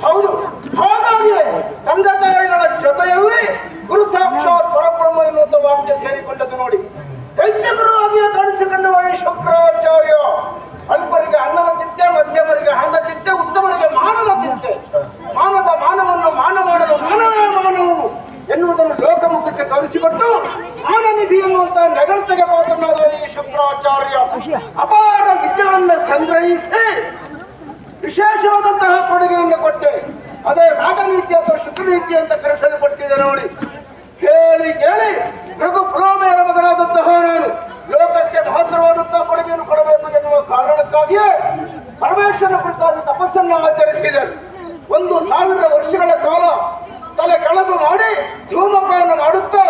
ಹೌದು, ಹಾಗಾಗಿ ತಂದೆ ತಾಯಿಗಳ ಜೊತೆಯಲ್ಲಿ ಗುರು ಸಾಕ್ಷಾತ್ ಪರಬ್ರಹ್ಮ ಎನ್ನುವಂತ ವಾಕ್ಯ ಸೇರಿಕೊಂಡದ್ದು ನೋಡಿ. ದೈತ್ಯಗುರುವಾಗಿಯೇ ಕಾಣಿಸಿಕೊಂಡ ಶುಕ್ರಾಚಾರ್ಯ ಅಲ್ಪರಿಗೆ ಅನ್ನದ ಚಿಂತೆ, ಮಧ್ಯಮರಿಗೆ ಹಣದ ಚಿಂತೆ, ಉತ್ತಮರಿಗೆ ಮಾನದ ಚಿಂತೆ, ಮಾನದ ಮಾನವನ್ನು ಮಾನ ಮಾಡಲು ಮಾನವನು ಎನ್ನುವುದನ್ನು ಲೋಕಮುಖಕ್ಕೆ ತೋರಿಸಿಕೊಟ್ಟು ಮಾನನಿಧಿ ಎನ್ನುವಂತ ನೆಗಳತೆಗೆ ಪಾತ್ರನಾದ ಈ ಶುಕ್ರಾಚಾರ್ಯ ಅಪಾರ ವಿದ್ಯೆಗಳನ್ನು ಸಂಗ್ರಹಿಸಿ ವಿಶೇಷವಾದಂತಹ ಕೊಡುಗೆಯನ್ನು ಕೊಟ್ಟೆ. ಅದೇ ರಾಗನೀತಿ ಅಥವಾ ಶುಕ್ರನೀತಿ ಅಂತ ಕರೆಸಲ್ಪಟ್ಟಿದೆ ನೋಡಿ. ಕೇಳಿ ಕೇಳಿ ಭೃಗು ಪುಲೋಮೆಯರ ಮಗನಾದಂತಹ ನಾನು ಲೋಕಕ್ಕೆ ಮಹತ್ತರವಾದಂತಹ ಕೊಡುಗೆಯನ್ನು ಕೊಡಬೇಕು ಎನ್ನುವ ಕಾರಣಕ್ಕಾಗಿಯೇ ಪರಮೇಶ್ವರನ ಕುರಿತಾದ ತಪಸ್ಸನ್ನು ಆಚರಿಸಿದೆ. 1000 ವರ್ಷಗಳ ಕಾಲ ತಲೆ ಕೆಳಗು ಮಾಡಿ ಧೂಮಪಾನ ಮಾಡುತ್ತಾ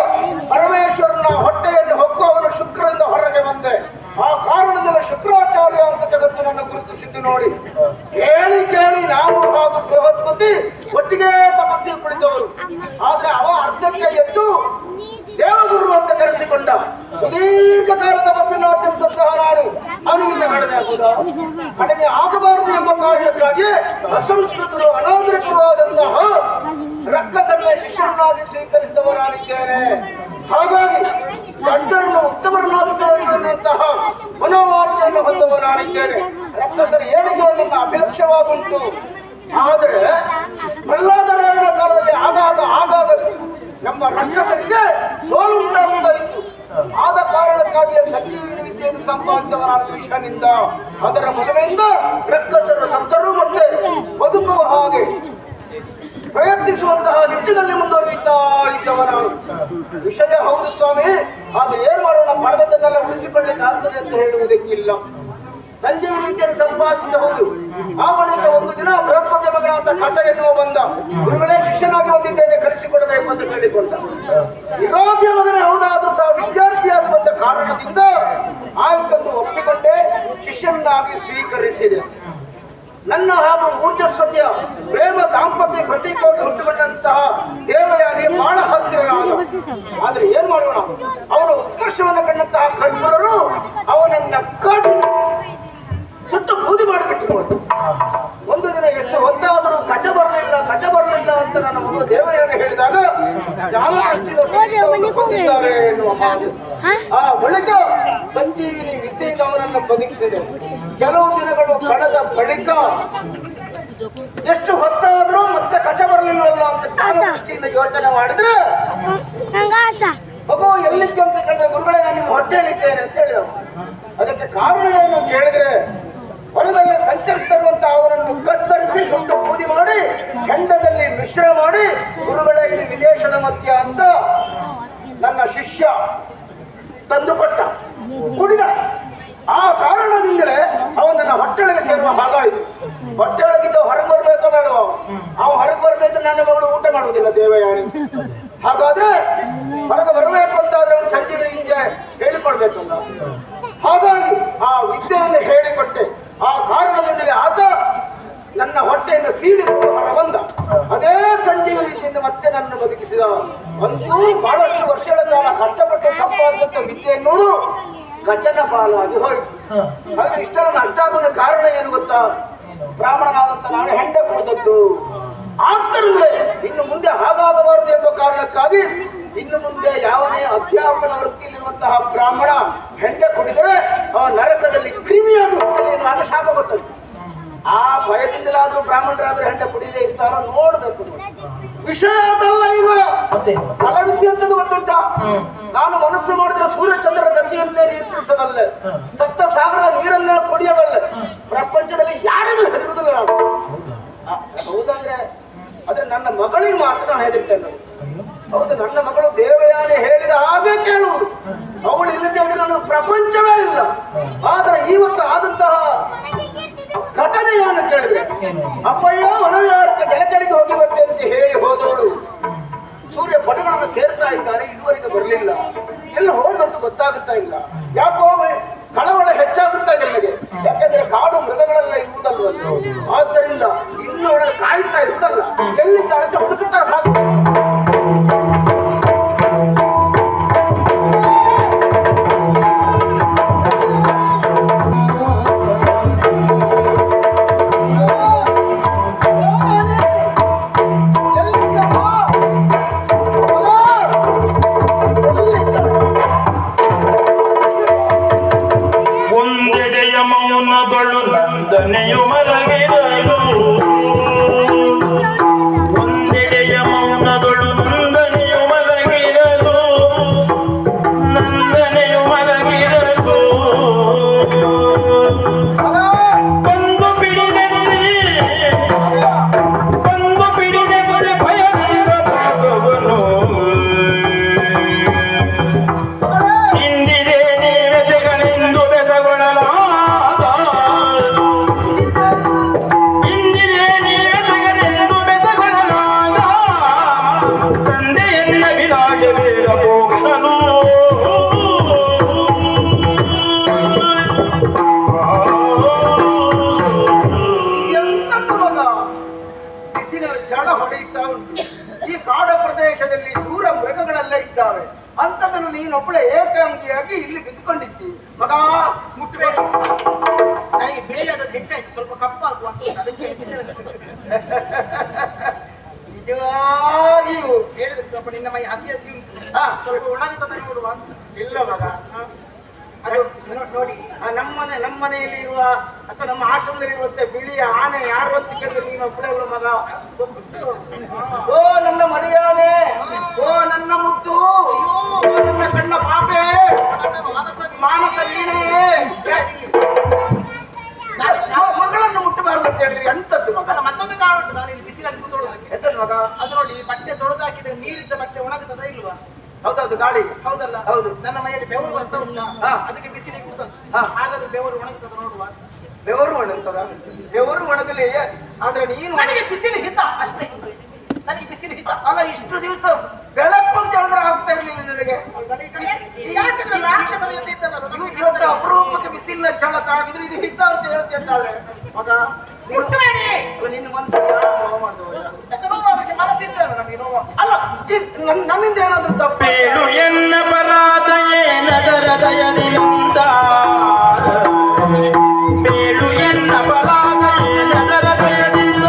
ಪರಮೇಶ್ವರನ ಹೊಟ್ಟೆಯನ್ನು ಹೊಕ್ಕು ಅವನು ಶುಕ್ರದಿಂದ ಹೊರಗೆ ಬಂದೆ. ಆ ಕಾರಣದಿಂದ ಶುಕ್ರಾಚಾರ್ಯ ಅಂತ ಜಗತ್ತಿನನ್ನು ಗುರುತಿಸಿದ್ದು ನೋಡಿ. ಕೇಳಿ ಕೇಳಿ ನಾವು ಹಾಗೂ ಬೃಹಸ್ಪತಿ ಒಟ್ಟಿಗೆ ತಪಸ್ಸಿಗೆ ಕುಳಿತವರು. ಆದ್ರೆ ಅವ ಅರ್ಧಕ್ಕೆ ಎದ್ದು ದೇವಗುರು ಅಂತ ಕರೆಸಿಕೊಂಡ. ಸುದೀರ್ಘ ಕಾಲ ತಪಸ್ಸನ್ನು ಆಚರಿಸುತ್ತಾ ನಾನು ಅವನಿಗಿಂತ ಕಡಿಮೆ ಆಗುವುದಾ? ಕಡಿಮೆ ಆಗಬಾರದು ಎಂಬ ಕಾರಣಕ್ಕಾಗಿ ಅಸಂಸ್ಕೃತರು ಅನಾಗರಿಕರು ಆದಂತಹ ರಕ್ಕಸನ್ನೇ ಶಿಷ್ಯರನ್ನಾಗಿ ಸ್ವೀಕರಿಸಿದವರಾಗಿದ್ದೇನೆ. ಹಾಗಾಗಿ ಗಂಡರನ್ನು ಉತ್ತಮರನ್ನಾಗಿಸುವಂತಹ ಮನೋವಾಂಛೆಯನ್ನು ಹೊಂದವನಾಗಿದ್ದೇನೆ. ರಕ್ಕಸರ ಏಳಿಗೆ ನನ್ನ ಅಭಿಲಕ್ಷ್ಯವಾಗುಂಟು. ಆದರೆ ಪ್ರಹ್ಲಾದರಾಯನ ಕಾಲದಲ್ಲಿ ಆಗಾಗ ನಮ್ಮ ರಕ್ಕಸರಿಗೆ ಸೋಲು ಉಂಟಾಗುತ್ತಾ ಇತ್ತು. ಆದ ಕಾರಣಕ್ಕಾಗಿ ಸಂಜೀವಿನಿ ವಿದ್ಯೆಯನ್ನು ಸಂಪಾದಿಸಿದವನಾದ ಈಶನಿಂದ ಅದರ ಮದುವೆಯಿಂದ ರಕ್ಕಸರು ಸತ್ತರು ಮತ್ತೆ ಬದುಕುವ ಹಾಗೆ ಪ್ರಯತ್ನಿಸುವಂತಹ ನಿಟ್ಟಿನಲ್ಲಿ ಮುಂದುವರಿಯುತ್ತಾ ಇದ್ದವನ ವಿಷಯ. ಹೌದು ಸ್ವಾಮಿ, ಆದ್ರೆ ಏನ್ ಮಾಡೋಣ, ಪಡೆದದ್ದನ್ನೆಲ್ಲ ಉಳಿಸಿಕೊಳ್ಳಿಕ್ಕೆ ಆಗ್ತದೆ ಅಂತ ಹೇಳುವುದಕ್ಕಿಲ್ಲ. ಸಂಜೀವಿನಿ ವಿದ್ಯೆಯನ್ನು ಸಂಪಾದಿಸಿದ ಹೌದು. ಆ ಬಳಿಕ ಒಂದು ದಿನ ಬೃಹಸ್ಪತಿ ಮಗನಾದ ಕಟ ಎನ್ನುವ ಬಂದ. ಗುರುಗಳೇ, ಶಿಷ್ಯನಾಗಿ ಹೊಂದಿದ್ದೇನೆ, ಕಲಿಸಿಕೊಡಬೇಕು ಅಂತ ಹೇಳಿಕೊಂಡ. ವಿರೋಧಿಯ ಮಗನೇ ಹೌದಾದ್ರೂ ಸಹ ವಿದ್ಯಾರ್ಥಿಯಾಗಿ ಬಂದ ಕಾರಣದಿಂದ ಆಯ್ತಂದು ಒಪ್ಪಿಕೊಂಡೆ, ಶಿಷ್ಯನಾಗಿ ಸ್ವೀಕರಿಸಿದೆ. ನನ್ನ ಹಾಗೂ ಊರ್ಜಸ್ವತಿಯ ಪ್ರೇಮ ದಾಂಪತ್ಯ ಪ್ರತೀಕವಾಗಿ ಹುಟ್ಟುಕೊಂಡಂತಹ ದೇವಯಾನಿ ಬಹಳ ಹತ್ತಿರ. ಆದ್ರೆ ಏನ್ ಮಾಡೋಣ, ಅವನ ಉತ್ಕರ್ಷವನ್ನು ಕಂಡಂತಹ ಕಣ್ಮರರು ಅವನನ್ನ ಕಟ್ಟು ಸುಟ್ಟು ಬೂದಿ ಮಾಡಿಬಿಟ್ಟು. ಒಂದು ದಿನ ಎಷ್ಟು ಹೊತ್ತಾದರೂ ಕಚ ಬರಲಿಲ್ಲ ಅಂತ ನನ್ನ ಮಗಳು ದೇವಯಾನಿ ಹೇಳಿದಾಗ ಆ ಬಳಿಕ ಸಂಜೀವಿನಿ ವಿದ್ಯೆಯಿಂದ ಅವನನ್ನು ಬದುಕಿಸಿದೆ. ಕೆಲವು ದಿನಗಳು ಕಳೆದ ಬಳಿಕ ಎಷ್ಟು ಹೊತ್ತಾದ್ರೂ ಮತ್ತೆ ಕಚ ಬರಲಿಲ್ಲವಲ್ಲ ಅಂತ ಯೋಚನೆ ಮಾಡಿದ್ರೆ ಮಗು ಎಲ್ಲಿದ್ದೆ ಅಂತ ಕೇಳಿದ್ರೆ, ಗುರುಗಳೇ ನಾನು ನಿಮ್ಮ ಹೊಟ್ಟೆಯಲ್ಲಿದ್ದೇನೆ ಅಂತ ಹೇಳಿದವು. ಅದಕ್ಕೆ ಕಾರಣ ಏನು ಕೇಳಿದ್ರೆ, ಹೊಲದಲ್ಲಿ ಸಂಚರಿಸಿರುವಂತ ಅವರನ್ನು ಕತ್ತರಿಸಿ ಸುಟ್ಟು ಬೂದಿ ಮಾಡಿ ಹೆಂಡದಲ್ಲಿ ಮಿಶ್ರ ಮಾಡಿ ಗುರುಗಳೇ ಇದು ವಿದೇಶದ ಮಧ್ಯ ಅಂತ ನನ್ನ ಶಿಷ್ಯ ತಂದುಕೊಟ್ಟ, ಕುಡಿದ. ಆ ಕಾರಣದಿಂದಲೇ ಅವನನ್ನ ಹೊಟ್ಟೆಯೊಳಗೆ ಸೇರುವ ಹಾಗಾಯಿತು. ಹೊಟ್ಟೆಯೊಳಗಿದ್ದ ಹೊರಗೆ ಬರ್ಬೇಕೋ ಬೇಡವೋ? ಅವ ಹೊರಗೆ ಬರ್ತಾ ನನ್ನ ಮಗಳು ಊಟ ಮಾಡುವುದಿಲ್ಲ ದೇವಯಾನಿ. ಹಾಗಾದ್ರೆ ಹೊರಗೆ ಬರಬೇಕು ಅಂತಾದ್ರೆ ಅವನು ಸಂಜೀವಿನಿ ವಿದ್ಯೆ ಹೇಳಿಕೊಡ್ಬೇಕಲ್ಲ. ಹಾಗಾಗಿ ಆ ವಿದ್ಯೆಯನ್ನು ಹೇಳಿಕೊಟ್ಟೆ. ಆ ಕಾರಣದಿಂದಲೇ ಆತ ನನ್ನ ಹೊಟ್ಟೆಯನ್ನು ಸೀಳಿಕೊಂಡು ಹೊರ ಬಂದ. ಅದೇ ಸಂಜೀವಿನಿ ವಿದ್ಯೆಯಿಂದ ಮತ್ತೆ ನನ್ನ ಬದುಕಿಸಿದ. ಅಂತೂ ಬಹಳಷ್ಟು ವರ್ಷಗಳ ಕಾಲ ಕಷ್ಟಪಟ್ಟು ಸಂಪಾದಿಸಿದ ವಿದ್ಯೆಯನ್ನು ಕಚನ ಪಾಲಾಗಿ ಹೋಯಿತು. ಹಾಗೆ ಇಷ್ಟೆಲ್ಲ ನಷ್ಟ ಆಗೋದ ಕಾರಣ ಏನು ಗೊತ್ತಾ? ಬ್ರಾಹ್ಮಣನಾದಂತ ನಾನು ಹೆಂಡೆ ಕೊಡದದ್ದು. ಆಗ್ತರಂದ್ರೆ ಇನ್ನು ಮುಂದೆ ಹಾಗಾಗಬಾರದು ಎಂಬ ಕಾರಣಕ್ಕಾಗಿ ಇನ್ನು ಮುಂದೆ ಯಾವನೇ ಅಧ್ಯಾಪನ ವೃತ್ತಿಯಲ್ಲಿರುವಂತಹ ಬ್ರಾಹ್ಮಣ ಹೆಂಡೆ ಕುಡಿದರೆ ಅವ ನರಕದಲ್ಲಿ ಕ್ರಿಮಿಯಾಗಿ ಹೋಗಲಿ ನಾನು ಶಾಪ ಕೊಟ್ಟದ್ದು. ಆ ಭಯದಿಂದಲಾದ್ರೂ ಬ್ರಾಹ್ಮಣರಾದ್ರೂ ಹೆಂಡೆ ಕುಡಿದೇ ಇರ್ತಾರೋ ನೋಡ್ಬೇಕು. ವಿಷಯ ಅದಲ್ಲ. ಈಗ ಕಲವಿಸಿ ಅಂತದ್ದು ಗೊತ್ತುಂಟ. ನಾನು ಮನಸ್ಸು ಮಾಡಿದ್ರೆ ಸೂರ್ಯಚಂದ್ರ ನದಿಯನ್ನೇ ನಿಯಂತ್ರಿಸಬಲ್ಲೆ, ಸಪ್ತ ಸಾಗರದ ನೀರನ್ನೇ ಕುಡಿಯಬಲ್ಲೆ, ಪ್ರಪಂಚದಲ್ಲಿ ಯಾರಿಗೂ ಹೆದರುವುದಿಲ್ಲ ನಾನು. ಹೌದಂದ್ರೆ ಆದ್ರೆ ನನ್ನ ಮಗಳಿಗೆ ಮಾತ್ರ ನಾನು ಹೆದರ್ತೇನೆ. ಹೌದು, ನನ್ನ ಮಗಳು ದೇವಯಾನಿ ಹೇಳಿದ ಹಾಗೆ ಕೇಳುವುದು. ಅವಳು ಇಲ್ಲದೆ ನಾನು ಅಪ್ಪಯ್ಯ ವನವಿಹಾರಕ್ಕೆ ಜಲಚಳಿಗೆ ಹೋಗಿ ಬರ್ತೇನೆ ಅಂತ ಹೇಳಿ ಹೋದವಳು ಸೂರ್ಯ ಪಟಗಳನ್ನು ಸೇರ್ತಾ ಇದ್ದಾರೆ, ಇದುವರೆಗೆ ಬರಲಿಲ್ಲ. ಎಲ್ಲ ಹೋದಂತ ಗೊತ್ತಾಗುತ್ತಾ ಇಲ್ಲ. ಯಾಕೋ ಕಳವಳ ಹೆಚ್ಚಾಗುತ್ತಾ ಇದೆ ನನಗೆ. ಯಾಕಂದ್ರೆ ಕಾಡು ಮೃಗಗಳೆಲ್ಲ ಇರುವುದಲ್ವಲ್ಲ, ಆದ್ದರಿಂದ ಇನ್ನೂ ಕಾಯ್ತಾ ಇರುವುದಲ್ಲ, ಎಲ್ಲಿದ್ದಾಳೆ ಅಂತ ಹುಡುಕುತ್ತಾ ಸಾಕು. ಮೌನಗಳು ನಂದನೆಯು ಮಲಗಿರಲು, ಒಂದೆಡೆಯ ಮೌನಗಳು ನಂದನೆಯು ಮಲಗಿರಲು, ನಂದನೆಯು ಮಲಗಿರಲು ಬಂದು ಬಿಡಿದೆಂದೇ ಭಯದಿಂದ ಭಾಗವನು ಇಂದಿದೆ ನೀರಜಗಳೆಂದು ಬೆಸಗೊಳ್ಳಲ ಅಂತದನ್ನು ನೀನೊಬ್ಬಳೆ ಏಕಾಂಗಿಯಾಗಿ ಇಲ್ಲಿ ಬಿದ್ದುಕೊಂಡಿದ್ದಿ. ಮಗ ಮುಟ್ಟಬೇಡಿ, ನನಗೆ ಬೇಜಾದ ಹೆಚ್ಚಾಯ್ತು, ಸ್ವಲ್ಪ ಕಪ್ಪಾಗುವ ಅದಕ್ಕೆ ನಿಜವಾಗಿಯೂ ಹೇಳಿದ್ರೆ ಸ್ವಲ್ಪ ನಿನ್ನ ಮೈ ಹಸಿ ಹಸಿ ಉಂಟು, ಸ್ವಲ್ಪ ಒಣಗಿ ತಂದು ನೋಡುವ. ಇಲ್ಲ ಮಗ, ಅದು ನೋಡಿ ನಮ್ಮನೆಯಲ್ಲಿ ಇರುವ ಅಥವಾ ನಮ್ಮ ಆಶ್ರಮದಲ್ಲಿ ಇರುವಂತೆ ಬಿಳಿಯ ಆನೆ ಯಾರು ಅಂತ ಕೇಳಿದ್ರೆ ನೀನು ಒಬ್ಬರಲ್ಲ ಮಗ. ಓ ನನ್ನ ಮಡಿಯಾನೆ, ಓ ನನ್ನ ಮುದ್ದು, ಓ ನನ್ನ ಕಣ್ಣ ಪಾಪೆ, ಮಾನಸ ನೀನೇ. ಮಗಳನ್ನು ಮುಟ್ಟಬಾರದು ಅಂತ ಹೇಳಿದ್ರಿ, ಎಂತದ್ದು ಮಗ? ಮತ್ತೊಂದು ಕಾರಣ ಉಂಟು, ನಾನು ಇಲ್ಲಿ ಬಿಸಿಲಲ್ಲಿ ಕೂತ್ಕೊಳ್ಳೋದಕ್ಕೆ. ಎಂತದ್ದು ಮಗ? ಅದು ನೋಡಿ, ಬಟ್ಟೆ ತೊಳೆದು ಹಾಕಿದ್ರೆ ನೀರಿದ್ದ ಬಟ್ಟೆ ಒಣಗುತ್ತದ ಇಲ್ವಾ? ಹೌದೌದು, ಗಾಳಿ ಹೌದಲ್ಲ? ಹೌದು. ನನ್ನ ಮನೆಯಲ್ಲಿ ಬೆವರು ಬರ್ತಾ ಉಂಟಾ, ಅದಕ್ಕೆ ಬಿಸಿಲಿಗೆ ಕೂತದ್ದು. ಹಾಗಾದ್ರೆ ಬೆವರು ಒಣಗುತ್ತದ ನೋಡುವ. ಬೆವರು ಒಣಗ್ತದ? ಬೆವರು ಒಣಗಲಿ, ಆದ್ರೆ ನೀನು ನನಗೆ ಬಿಸಿಲು ಹಿತ ಅಷ್ಟೇ, ನನಗೆ ಬಿಸಿಲು ಹಿತ. ಅಲ್ಲ, ಇಷ್ಟು ದಿವಸ ಬೆಳಕು ಅಂತ ಹೇಳಿದ್ರೆ ಆಗ್ತಾ ಇರ್ಲಿಲ್ಲ ನನಗೆ. ಯಾಕಂದ್ರೆ ರಾಕ್ಷಸರು ಎದ್ದು ಇದ್ದದಲ್ಲ, ಇವತ್ತು ಅಪರೂಪಕ್ಕೆ ಬಿಸಿಲಿನ ಛಳ ತಾಗಿದ್ರೆ ಇದು ಹಿತ ಅಂತ ಹೇಳ್ತಿದ್ದಾಳೆ ಮಗ. ಮುಟ್ಟಬೇಡಿ, ನಿನ್ನ ಮನಸ್ಸು ಅವರಿಗೆ ಮನಸ್ಸಿದ್ದಲ್ಲ, ನಮಗೆ ನೋವು. ಅಲ್ಲ, ನನ್ನಿಂದ ಏನಾದ್ರೂ ತಪ್ಪೇಳು ಎನ್ನ ಪರಾಧ ಏನದರ ದಯದಿಂದ, ಬೇಳು ಎನ್ನ ಪರಾಧ ಏನದರ ದಯದಿಂದ,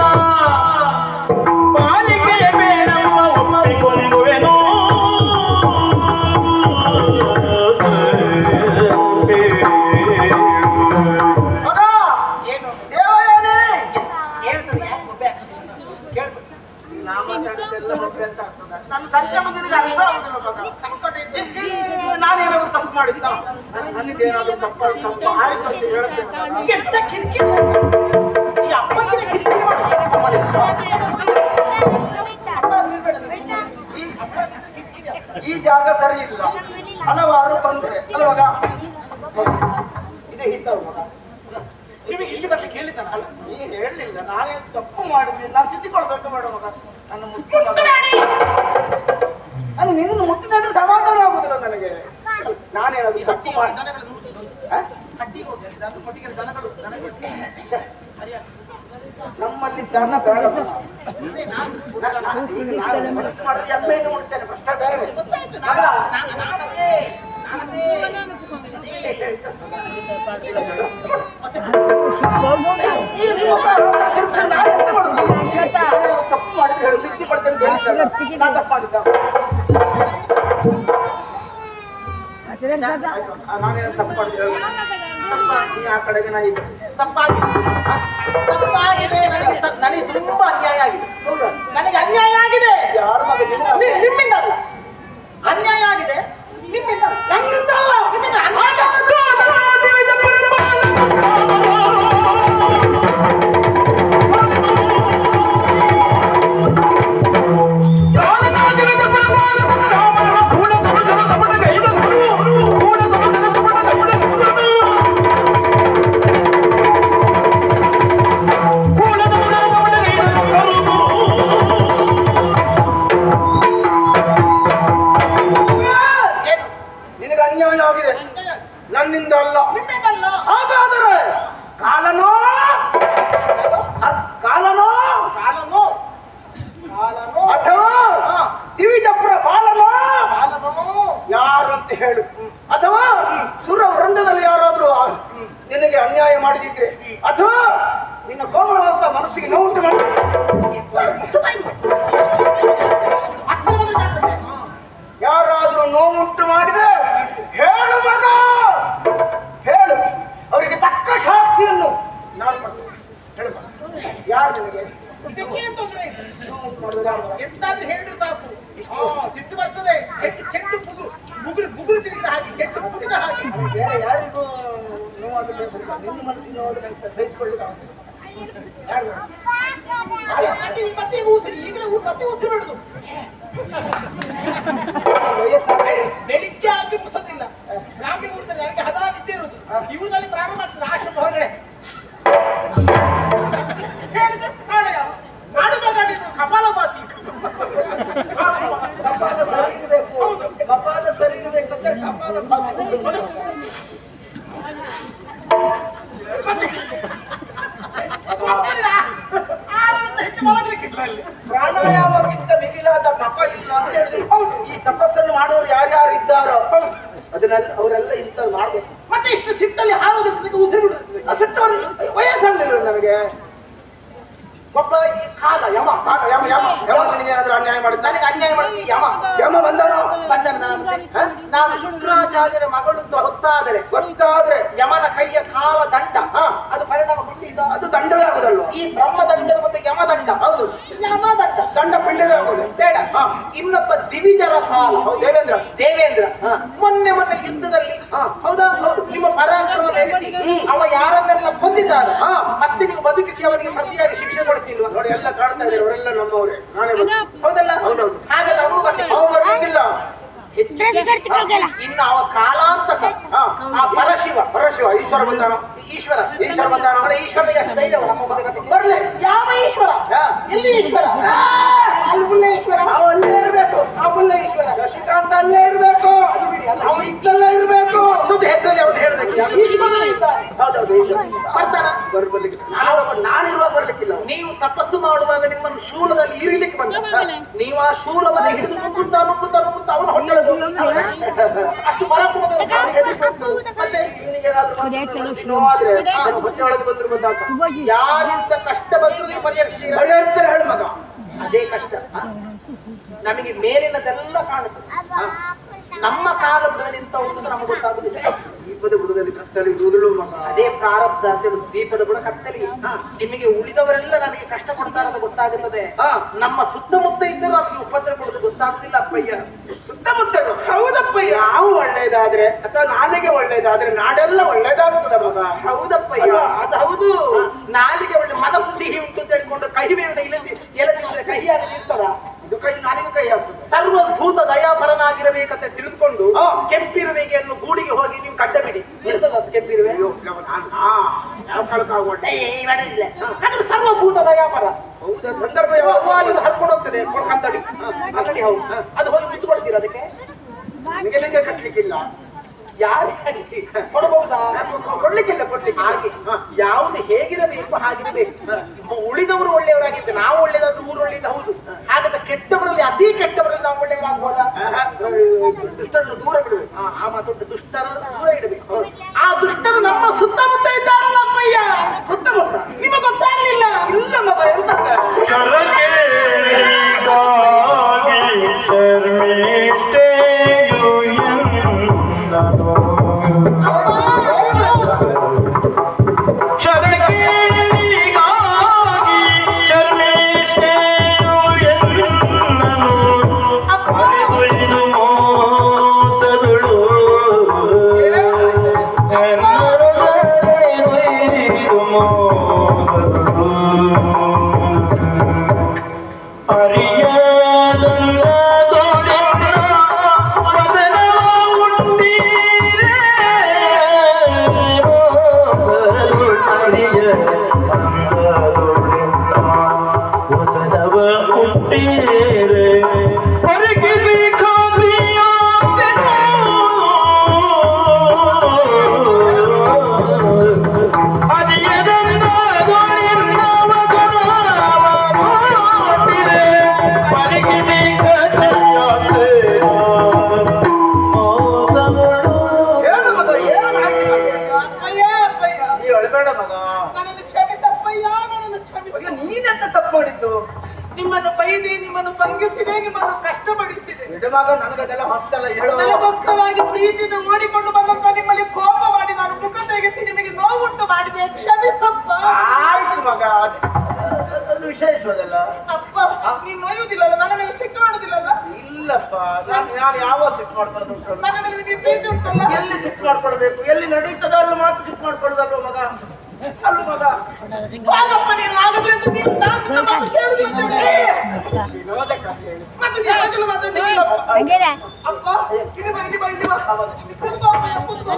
ಪಾಲಿಕೆಯ ಬೇಡಮ್ಮ ಒಪ್ಪಿಕೊಂಡುವೆನು. ಮಗ ಏನು ದೇವಯಾನಿ ಹೇಳ್ತದೆ, ಯಾಕೆ ಒಬ್ಬೆ ಕೇಳ್ತದೆ. ನನ್ನ ಸಂಖ್ಯೆ ನಿನಗೆ ಅರ್ಥ ಆಗುದಿಲ್ಲ ಮಗ. ನಾನೇನಾದ್ರೂ ತಪ್ಪು ಮಾಡಿದ್ದ? ನನ್ನಿದೇನಾದ್ರೂ ತಪ್ಪು ಆಯ್ತು ಅಂತ ಹೇಳ್ತೇನೆ. ಎಂತ ಕಿರಿಕಿರಿ, ಈ ಅಪ್ಪನಿಗೆ ಕಿರಿಕಿರಿ ಮಾಡಿ. ಈ ಜಾಗ ಸರಿ ಇಲ್ಲ, ಹಲವಾರು ತೊಂದರೆ ಅಲ್ವಾಗ. ಇದು ಹಿತವು ಮಗ. ನಿಮಗೆ ಇಲ್ಲಿ ಬರ್ಲಿಕ್ಕೆ ಹೇಳಿದ್ದಾನಲ್ಲ, ನೀ ಹೇಳಲಿಲ್ಲ, ನಾನೇ ತಪ್ಪು ಮಾಡಿದ್ವಿ, ನಾನು ತಿದ್ದಿಕೊಳ್ಬೇಕು ಮೇಡಮ್ ಮಗ. ನನ್ನ ಮುಟ್ಟು ಅದು ನಿನ್ನ ಮುಟ್ಟಿದ್ರೆ ಸಮಾಧಾನ ಆಗುದಿಲ್ಲ ನನಗೆ. ನಾನೇನಾದ್ರು ತಪ್ಪು ಮಾಡಿ ನಮ್ಮಲ್ಲಿ ಜನ ಬೇಡ. ಮನಸ್ಸು ಮಾಡಿದ್ರೆ ಎಮ್ಮೆಯನ್ನು ಮುಡ್ತೇನೆ, ಪ್ರಶ್ನೆ ಬೇರೆ. ತಪ್ಪು ಮಾಡಿದ್ರೆ ಹೇಳಿ ಬಿತ್ತಿ ಕೊಡ್ತೇನೆ. ನಾನು ತಪ್ಪು ಮಾಡಿದ್ದ, ನಾನೇನು ತಪ್ಪು ಮಾಡಿದ್ರೆ ಆ ಕಡೆಗೆ ನಾ ಇದೆ ತಪ್ಪಾಗಿದೆ, ನನಗೆ ತುಂಬಾ ಅನ್ಯಾಯ ಆಗಿದೆ. ನನಗೆ ಅನ್ಯಾಯ ಆಗಿದೆ. ಯಾರ ಮಗ? ನಿಮ್ಮಿಂದ ಅಲ್ಲ, ಅನ್ಯಾಯ ಆಗಿದೆ ನಿಮ್ಮಿಂದ, ನನ್ನಿಂದ ಅಲ್ಲ, ನಿಮ್ಮಿಂದ ಅನ್ಯಾಯ. ಕೂಡದ ನೋವುಂಟು ಮಾಡಿದ್ರೆ ಹೇಳು ಮಗ, ಹೇಳು. ಅವರಿಗೆ ತಕ್ಕ ಶಾಸ್ತಿಯನ್ನು ನಾನು ಕೊಡ್ತೇನೆ. ಹೇಳು ಮಗ, ಯಾರು ನಿನಗೆ ಇದಕ್ಕೇನ್ ತೊಂದ್ರೆ ಇಲ್ಲ. ಎಂತಾದ್ರೂ ಹೇಳಿದ್ರೆ ಸಾಕು. ಸಿಟ್ಟು ಬರ್ತದೆ. ಚೆಟ್ಟು ಬುಗುರು ತಿರುಗಿದ ಹಾಗೆ, ಚೆಟ್ಟು ಬುಗಿದ ಹಾಗೆ. ಬೇರೆ ಯಾರಿಗೂ ನೋವಾಗುತ್ತೆ, ಸ್ವಲ್ಪ ನಿನ್ನ ಮನಸ್ಸಿನ ನೋವಾಗುತ್ತೆ, ಸಹಿಸಿಕೊಳ್ಳಿಕ್ಕೆ ಆಗುದಿಲ್ಲ. ಯಾರು ಮತ್ತೆ ಊಸಿ ಈಗಲೇ ಮತ್ತೆ ಉಸಿರು ಬಿಡುದು. ವಯಸ್ಸಾಗಿದೆ. ಬೆಳಿಗ್ಗೆ ಆಗಿ ಮುಸದಿಲ್ಲ. ರಾಮಿ ಊರ್ತಾರೆ ನನಗೆ ಹದ ನಿದ್ದೆ ಇರುದು. ಇವ್ರದಲ್ಲಿ ಪ್ರಾರಂಭ ಆಗ್ತದೆ ಆಶ್ರಮ ಹೊರಗಡೆ. ಹೇಳಿದ್ರೆ ನಾಡುವಾಗ ನೀನು ಕಪಾಲಭಾತಿ. ಕಪಾಲ ಸರಿ ಇರಬೇಕು. ಕಪಾಲ ಸರಿ ಇರಬೇಕಂದ್ರೆ ಕಪಾಲ ಪ್ರಾಣಾಯಾಮಕ್ಕಿಂತ ಮಿಗಿಲಾದ ತಪ ಇಲ್ಲ ಅಂತ ಹೇಳಿದ್ರು. ಈ ತಪಸ್ಸನ್ನು ಮಾಡೋರು ಯಾರ್ಯಾರು ಇದ್ದಾರೋ ಅದನ್ನೆಲ್ಲ ಅವರೆಲ್ಲ ಇಂಥದ್ದು ಮಾಡ್ಬೇಕು. ಮತ್ತೆ ಇಷ್ಟು ಸಿಟ್ಟಲ್ಲಿ ಹಾರೋದಕ್ಕೆ ಉಸಿರು ಬಿಡುತ್ತೆ. ಸಿಟ್ಟವರು ವಯಸ್ಸಾಗಲಿಲ್ಲ ನನಗೆ. ಒಬ್ಬ ಈ ಕಾಲ ಯಮ ನಿನಗೆ ಏನಾದ್ರೂ ಅನ್ಯಾಯ ಮಾಡಿದ್ದ? ನನಗೆ ಅನ್ಯಾಯ ಮಾಡಿ ಯಮ ಬಂದನು. ನಾನು ಶುಕ್ರಾಚಾರ್ಯರ ಮಗಳು ಅಂತ ಗೊತ್ತಾದ್ರೆ ಯಮನ ಕೈಯ ಕಾಲ ದಂಡ ಅದು ಪರಿಣಾಮಗೊಂಡಿದ್ದ. ಅದು ದಂಡವೇ ಆಗುದಲ್ವ? ಈ ಬ್ರಹ್ಮದಂಡದ ಮತ್ತೆ ಯಮದಂಡ. ಹೌದು, ಯಮದಂಡ ದಂಡ ಪಿಂಡವೇ ಆಗುದು. ಬೇಡ. ಇನ್ನೊಬ್ಬ ದಿವಿಜರ ಕಾಲ ದೇವೇಂದ್ರ ಮೊನ್ನೆ ಯುದ್ಧದಲ್ಲಿ ಹೌದಾ ನಿಮ್ಮ ಪರಾಕ್ರಮ ಮೆರೆಸಿ ಅವ ಯಾರನ್ನೆಲ್ಲ ಕೊಂದಿದ್ದಾನೆ. ಮತ್ತೆ ನೀವು ಬದುಕಿಸಿ ಅವನಿಗೆ ಪ್ರತಿಯಾಗಿ ಶಿಕ್ಷೆ ಕೊಡ್ತಿಲ್ವಾ? ನೋಡಿ, ಎಲ್ಲ ಕಾಣ್ತಾ ಇದ್ದಾರೆ, ಅವರೆಲ್ಲ ನಮ್ಮವರೇ. ನಾನೇ ಹೌದಲ್ಲ? ಹೌದೌದು. ಹಾಗಾದ್ರೆ ಅವನು ಬರ್ಲಿಕ್ಕಿಲ್ಲ. ಇನ್ನು ಅವ ಕಾಲಾಂತಕ ಆ ಪರಶಿವ ಈಶ್ವರ ಬಂದಾನ. ಈಶ್ವರ ಬಂದಾನ. ಈಶ್ವರನಿಗೆ ಅಷ್ಟು ಧೈರ್ಯ ನಮ್ಮ ಮುಂದೆ ಬರ್ಲಿ. ಯಾವ ಈಶ್ವರ? ಎಲ್ಲಿ ಈಶ್ವರ? ಅಲ್ಲೇ ಈಶ್ವರ. ಅಲ್ಲೇ ಇರ್ಬೇಕು. ಅಲ್ಲೇ ಈಶ್ವರ. ಶಶಿಕಾಂತ್ ಅಲ್ಲೇ ಇರ್ಬೇಕು. ನಾವು ಇದ್ದಲ್ಲೇ ಇರ್ಬೇಕು. ಹೆಸರಲ್ಲಿ ಅವನು ಹೇಳಿದಕ್ಕೆ ಈಶ್ವರನೇ ಇದ್ದಾನೆ. ಹೌದೌದು, ಈಶ್ವರ ಬರ್ತಾನ. ಬರ್ಲಿಕ್ಕೆ ನಾನಿರುವಾಗ ಬರ್ಲಿಕ್ಕಿಲ್ಲ. ನೀವು ತಪಸ್ಸು ಮಾಡುವಾಗ ನಿಮ್ಮನ್ನು ಶೂಲದಲ್ಲಿ ಇರಿಲಿಕ್ಕೆ ಬಂದ. ನೀವು ಆ ಶೂಲವನ್ನು ಹಿಡಿದು ನುಗ್ಗುತ್ತಾ ಅವನ ಹೊಟ್ಟೆಗೆ ಅಷ್ಟು ಪರಾಕ್ರಮದ ಮತ್ತೆ ನೋವಾದ್ರೆ ಹೊಟ್ಟೆಯೊಳಗೆ ಬಂದ್ರು ಬಂದಾತ. ಯಾರಿಂದ ಕಷ್ಟ ಬಂದ್ರು ನೀವು ಪರಿಹರಿಸ್ತೀರಾ? ಪರಿಹರಿಸ್ತಾರೆ. ಹೇಳು ಮಗ, ಅದೇ ಕಷ್ಟ ನಮಗೆ ಮೇಲಿನದೆಲ್ಲ ಕಾಣುತ್ತದೆ. ನಮ್ಮ ಕಾಲ ಬುಡದಲ್ಲಿ ಇಂತ ಒಂದು ನಮಗೆ ಗೊತ್ತಾಗುದಿಲ್ಲ. ದೀಪದ ಬುಡದಲ್ಲಿ ಕತ್ತಲಿ ಉರುಳು ಮಗ. ಅದೇ ಪ್ರಾರಬ್ಧ ಅಂತ ಹೇಳುದು. ದೀಪದ ಬುಡ ಕತ್ತಲಿ. ನಿಮಗೆ ಉಳಿದವರೆಲ್ಲ ನಮಗೆ ಕಷ್ಟ ಕೊಡ್ತಾರದು ಗೊತ್ತಾಗುತ್ತದೆ. ನಮ್ಮ ಸುತ್ತಮುತ್ತ ಇದ್ದರೂ ನಮಗೆ ಉಪದ್ರ ಕೊಡೋದು ಗೊತ್ತಾಗುದಿಲ್ಲ. ಅಪ್ಪಯ್ಯ ಸುತ್ತಮುತ್ತ ಹೌದಪ್ಪಯ್ಯ. ನಾವು ಒಳ್ಳೇದಾದ್ರೆ ಅಥವಾ ನಾಲಿಗೆ ಒಳ್ಳೇದಾದ್ರೆ ನಾಡೆಲ್ಲ ಒಳ್ಳೇದಾಗುತ್ತದೆ ಮಗ. ಹೌದಪ್ಪಯ್ಯ, ಅದು ಹೌದು. ನಾಲಿಗೆ ಒಳ್ಳೆ ಮನಸ್ಸು ಸಿಹಿ ಉಂಟು ಅಂತ ಹೇಳಿಕೊಂಡು ಕಹಿ ಬೇಡ ಎಲೆದಿದ್ರೆ ಕಹಿಯಾಗಿ ಇರ್ತದ. ಇದು ಕೈ ನಾಲಿಗೆ ಕೈ ಹಾಕುದು. ಸರ್ವಭೂತ ದಯಾಪರನಾಗಿರಬೇಕಂತ ತಿಳಿದುಕೊಂಡು ಕೆಂಪಿರುವೆಗೆಯನ್ನು ಗೂಡಿಗೆ ಹೋಗಿ ನೀವು ಕಡ್ಡ ಬಿಡಿ. ಇರ್ತದ ಕೆಂಪಿರುವೆ? ಯಾವ ಕಾಲಕ್ಕಾಗುವಂಟ ಹಾಗಾದ್ರೆ ಸರ್ವಭೂತ ದಯಾಪರ. ಹೌದಾ? ಸಂದರ್ಭ ಅಲ್ಲಿ ಹರ್ಕೊಂಡು ಹೋಗ್ತದೆ ಕತ್ತಡಿ. ಅಂಗಡಿ ಹೌದು. ಅದು ಹೋಗಿ ಮುಚ್ಚಿಕೊಳ್ತೀರ ಅದಕ್ಕೆ? ನಿಮಗೆ ಕಟ್ಲಿಕ್ಕಿಲ್ಲ. ಯಾರು ಕೊಡಬಹುದಾ? ಕೊಡ್ಲಿಕ್ಕಿಲ್ಲ. ಹಾಗೆ ಯಾವುದು ಹೇಗಿರಬೇಕು ಹಾಗಿರಬೇಕು. ಉಳಿದವರು ಒಳ್ಳೆಯವರಾಗಿರ್ಬೇಕು. ನಾವು ಒಳ್ಳೇದಾದ್ರು ಊರು ಒಳ್ಳೇದು ಹೌದು. ಹಾಗಾದ್ರೆ ಕೆಟ್ಟವರಲ್ಲಿ ಅತಿ ಕೆಟ್ಟವರಲ್ಲಿ ನಾವು ಒಳ್ಳೆಯವರಾಗ್ಬೋದಾ? ದುಷ್ಟರನ್ನು ದೂರ ಬಿಡಬೇಕು. ಆ ಮಾತೊಟ್ಟು ದುಷ್ಟರ ದೂರ ಇಡಬೇಕು. ಆ ದುಷ್ಟರು ನಮ್ಮ ಸುತ್ತಮುತ್ತ ಇದ್ದಾರಲ್ಲ ಅಪ್ಪಯ್ಯ. ಸುತ್ತಮುತ್ತ ನಿಮಗೆ ಗೊತ್ತಾಗಲಿಲ್ಲ? ಇಲ್ಲ ಮಗ, ಎಂತ ಬಿಡು ಮಗ, ನನಗದೆಲ್ಲ ಹೊಸ್ತಲ್ಲ ಹೇಳು. ನನಗೋಸ್ಕರವಾಗಿ ಪ್ರೀತಿಯಿಂದ ಓಡಿಕೊಂಡು ಬಂದಂತ ನಿಮ್ಮಲ್ಲಿ ಕೋಪ ಮಾಡಿ ನಾನು ಮುಖ ತೆಗೆಸಿ ನಿಮಗೆ ನೋವುಂಟು ಮಾಡಿದೆ, ಕ್ಷಮಿಸಪ್ಪ. ಆಯ್ತು ಮಗ, ಅದು ವಿಶೇಷವದಲ್ಲ. ಅಪ್ಪ ನೀನ್ ನೋಯುವುದಿಲ್ಲಲ್ಲ, ನನ್ನ ಮೇಲೆ ಸಿಟ್ಟು ಮಾಡುದಿಲ್ಲಲ್ಲ? ಇಲ್ಲಪ್ಪ, ನಾನು ಯಾವ ಸಿಟ್ಟು ಮಾಡ್ಕೊಳ್ಳೋದು ಉಂಟು? ನನ್ನ ಮೇಲೆ ನಿಮಗೆ ಪ್ರೀತಿ ಉಂಟಲ್ಲ? ಎಲ್ಲಿ ಸಿಟ್ಟು ಮಾಡ್ಕೊಳ್ಬೇಕು, ಎಲ್ಲಿ ನಡೀತದ ಅಲ್ಲಿ ಮಾತ್ರ ಸಿಟ್ಟು ಮಾಡ್ಕೊಳ್ಳೋದಲ್ವ ಮಗ? ಅಲ್ವ ಮಗ? ಆಗಪ್ಪ ನೀನು ಆಗದ್ರೆ ಅಂತ ನೀನು ನನ್ನ ಮಾತು ಕೇಳುದಿಲ್ಲ ಅಂತ ಹೇಳಿ. ವಿನೋದಕ್ಕೆ ಅಂತ ಹೇಳಿ. ಮತ್ತೆ ನೀನು ಯಾವಾಗಲೂ ಮಾತಾಡ್ಲಿಕ್ಕಿಲ್ಲಪ್ಪ. ಅಪ್ಪ ಇಲ್ಲಿ ಬಾ, ಇಲ್ಲಿ ಬಾ, ಇಲ್ಲಿ ಬಾ. ಕೂತ್ಕೋ ಅಪ್ಪ, ಕೂತ್ಕೋ.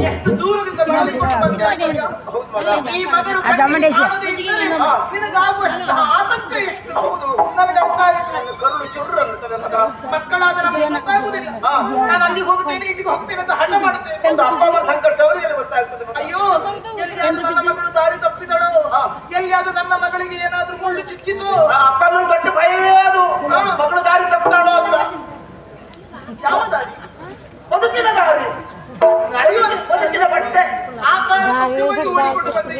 ಎಷ್ಟು ದೂರದಿಂದ ಮಾಡಿಕೊಂಡು ಬಂದೆ ಅಪ್ಪಯ್ಯ. ಹೌದು ಮಗ. ಈ ಮಗಳು ಕಣ್ಣಿಗೆ ಕಾಣದೇ ಇದ್ದರೆ ನಿನಗಾಗುವಷ್ಟು ಆತಂಕ ಎಷ್ಟು ನನಗೆ ಅರ್ಥ ಆಗುತ್ತೆ. ನನ್ನ ಕರುಳು ಚುರ್ರು ಅನ್ನುತ್ತದೆ ಮಗ. ಮಕ್ಕಳಾದ ನಮಗೆ ಗೊತ್ತಾಗುದಿಲ್ಲ. ನಾನು ಅಲ್ಲಿಗೆ ಹೋಗ್ತೇನೆ, ಇಲ್ಲಿಗೆ ಹೋಗ್ತೇನೆ ಅಂತ ಹಠ ಮಾಡುತ್ತೇನೆ. ಒಂದು ಅಪ್ಪ ಅಮ್ಮ ಸಂಕಟ ಅವರಿಗೆ ಗೊತ್ತಾಗ್ತದೆ ಮಗ. ಅಯ್ಯೋ, ಎಲ್ಲಿಯಾದ್ರೂ ನನ್ನ ಮಗಳು ದಾರಿ ತಪ್ಪಿದಳು, ಎಲ್ಲಿಯಾದ್ರೂ ನನ್ನ ಮಗಳಿಗೆ ಏನಾದ್ರೂ ಮುಳ್ಳು ಚುಚ್ಚಿತು, ಅಪ್ಪನ ದೊಡ್ಡ ಭಯವೇ ಅದು. ಮಗಳು ದಾರಿ ತಪ್ಪಿದಾಳು ಅಂತ. ಯಾವ ದಾರಿ? ಬದುಕಿನ ದಾರಿ, ನಡೆಯುವುದು ಬದುಕಿನ ಬಟ್ಟೆ. ಆ ಕಾರಣಕ್ಕಾಗಿ ಓಡಿಕೊಂಡು ಬಂದೆ.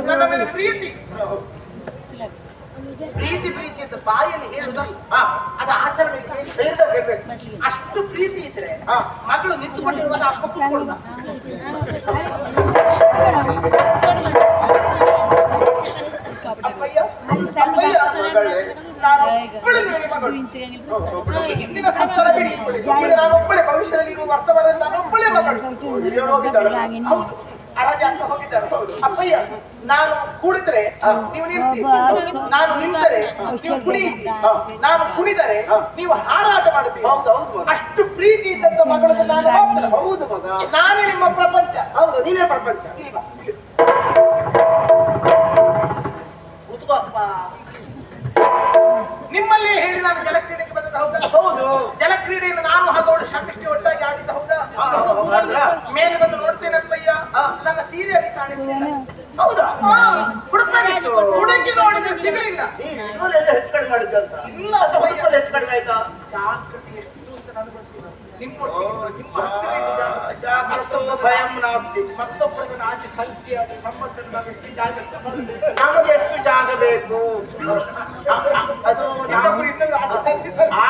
ನನ್ನ ಮೇಲೆ ಪ್ರೀತಿ ಪ್ರೀತಿ ಪ್ರೀತಿ ಅಂತ ಬಾಯಲ್ಲಿ ಹೇಳುದ, ಅದು ಆಚರಣೆ ಅಷ್ಟು ಪ್ರೀತಿ ಇದ್ರೆ ಮಗಳು ನಿಂತುಕೊಂಡಿರುವಾಗ ಅಪ್ಪ ಕೂತ್ಕೊಳ್ಳುದ. ಅಪ್ಪಯ್ಯ ಅಪ್ಪಯ್ಯ, ನಾನು ಒಬ್ಬಳೆ ನಿಮಗೆ ಮಗಳು. ಈ ಹಿಂದಿನ ಸಂಸಾರ ಬಿಡಿ, ಈಗ ನಾನು ಒಬ್ಬಳೆ, ಭವಿಷ್ಯದಲ್ಲಿ ನೀವು ವರ್ತಮಾನ ನಾನು ಒಬ್ಬಳೆ ಮಗಳು. ಹೌದು, ಅರಜಾಕ ಹೋಗಿದ್ದಾರೆ. ಅಪ್ಪಯ್ಯ, ನಾನು ಕೂಡಿದ್ರೆ ನೀವು ನಿಲ್ತೀರಿ, ನಾನು ನಿಂತರೆ ನೀವು ಕುಣಿಯಿರಿ, ನಾನು ಕುಣಿದರೆ ನೀವು ಹಾರಾಟ ಮಾಡುತ್ತೀರಿ. ಅಷ್ಟು ಪ್ರೀತಿ ಇದ್ದಂತ ಮಗಳು ನಾನು ಮಾತ್ರ. ಹೌದು ಮಗ, ನಾನೇ ನಿಮ್ಮ ಪ್ರಪಂಚ. ಹೌದು, ನೀನೇ ಪ್ರಪಂಚ. ಇಲ್ಲಿ ಬಾ. ಕೂತ್ಕೋ ಅಪ್ಪ. ನಿಮ್ಮಲ್ಲೇ ಹೇಳಿ ನಾನು ಜಲಕ್ರೀಡೆಗೆ ಬಂದದ್ದು ಹೌದಾ? ಹೌದು. ಜಲಕ್ರೀಡೆಯನ್ನು ನಾನು ಹಾಗೂ ಶರ್ಮಿಷ್ಠಿ ಒಟ್ಟಾಗಿ ಆಡಿದ್ದ ಹೌದಾ? ಮೇಲೆ ಬಂದು ನೋಡ್ತೇನೆ ಅಪ್ಪಯ್ಯ, ನನ್ನ ಸೀರೆಯಲ್ಲಿ ಕಾಣಿಸ್ತಿಲ್ಲ. ಹೌದಾ? ಹುಡುಕಾಗಿತ್ತು. ಹುಡುಕಿ ನೋಡಿದ್ರೆ ಸಿಗಲಿಲ್ಲ. ಇವಳೆಲ್ಲ ಹೆಚ್ಚು ಕಡಿಮೆ ಮಾಡಿದ್ದು ಅಂತ? ಇಲ್ಲ ಅಪ್ಪಯ್ಯ, ಹೆಚ್ಚು ಕಡಿಮೆ ಆಯ್ತಾ? ಜಾಗೃತಿ ಎಷ್ಟು ಅಂತ ನನಗೆ ಗೊತ್ತಿಲ್ಲ. ನಿಮ್ಮ ಭಯಂ ನಾಸ್ತಿ. ಮತ್ತೊಬ್ಬರಿಗೆ ನಾಚಿ ಸಂಖ್ಯೆ ಅದು ನಮ್ಮದನ್ನು ಎಷ್ಟು ಜಾಗೃತಿ ಬಂದಿದೆ. ನಮಗೆ ಎಷ್ಟು ಜಾಗ ಬೇಕು? ಅದು ಇನ್ನೊಬ್ರು ಇನ್ನೊಂದು ಅದು ಸರಿಸಿ ಸರಿಸಿ.